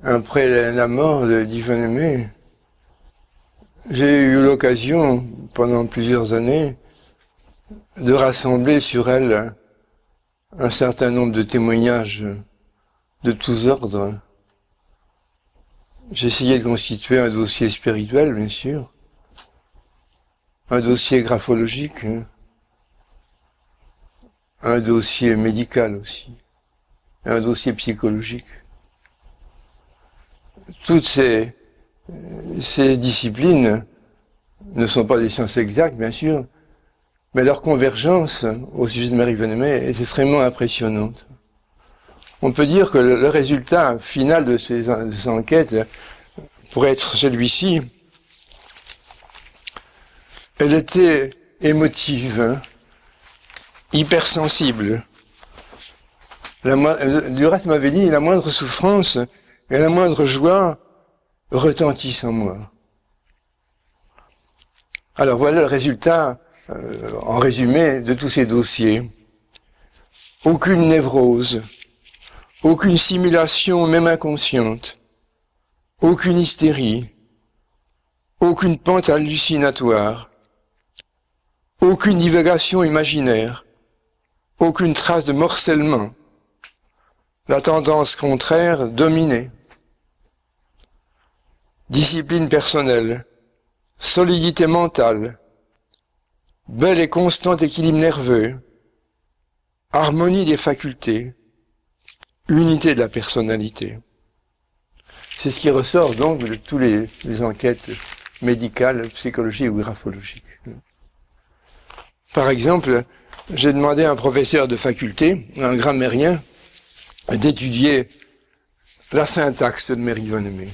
après la mort d'Yvonne Aimé, j'ai eu l'occasion, pendant plusieurs années, de rassembler sur elle un certain nombre de témoignages de tous ordres. J'ai essayé de constituer un dossier spirituel, bien sûr, un dossier graphologique, un dossier médical aussi, un dossier psychologique. Toutes ces disciplines ne sont pas des sciences exactes, bien sûr, mais leur convergence au sujet de Marie-Yvonne Aimé est extrêmement impressionnante. On peut dire que le résultat final de ces enquêtes pourrait être celui-ci. Elle était émotive, hypersensible. Du reste, m'avait dit, la moindre souffrance et la moindre joie retentissent en moi. Alors voilà le résultat, en résumé, de tous ces dossiers. Aucune névrose, aucune simulation, même inconsciente, aucune hystérie, aucune pente hallucinatoire, aucune divagation imaginaire, aucune trace de morcellement, la tendance contraire dominée. Discipline personnelle, solidité mentale, bel et constant équilibre nerveux, harmonie des facultés, unité de la personnalité. C'est ce qui ressort donc de toutes les enquêtes médicales, psychologiques ou graphologiques. Par exemple, j'ai demandé à un professeur de faculté, un grammairien, d'étudier la syntaxe de Marie-Yvonne Aimé.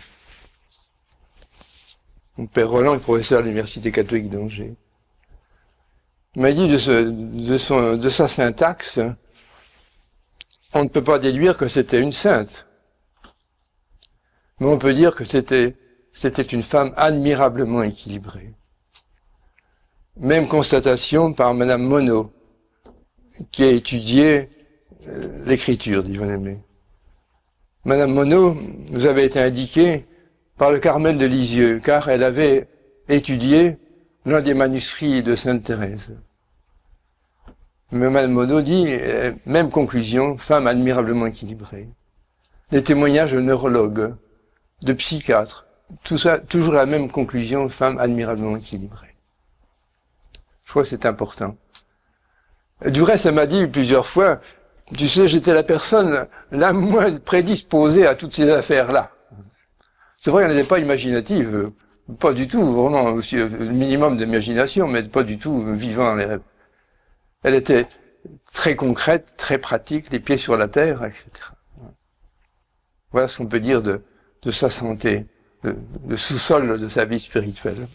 Mon père Roland est professeur à l'Université catholique d'Angers. Il m'a dit de sa syntaxe, on ne peut pas déduire que c'était une sainte. Mais on peut dire que c'était une femme admirablement équilibrée. Même constatation par Madame Monod, qui a étudié l'écriture d'Yvonne Aimé. Madame Monod nous avait été indiquée par le Carmel de Lisieux, car elle avait étudié l'un des manuscrits de Sainte Thérèse. Mais Madame Monod dit, même conclusion, femme admirablement équilibrée. Des témoignages de neurologues, de psychiatres, tout ça, toujours la même conclusion, femme admirablement équilibrée. Je crois que c'est important. Du reste, elle m'a dit plusieurs fois, tu sais, j'étais la personne la moins prédisposée à toutes ces affaires-là. C'est vrai, elle n'était pas imaginative, pas du tout, vraiment aussi le minimum d'imagination, mais pas du tout vivant dans les rêves. Elle était très concrète, très pratique, les pieds sur la terre, etc. Voilà ce qu'on peut dire de sa santé, le sous-sol de sa vie spirituelle.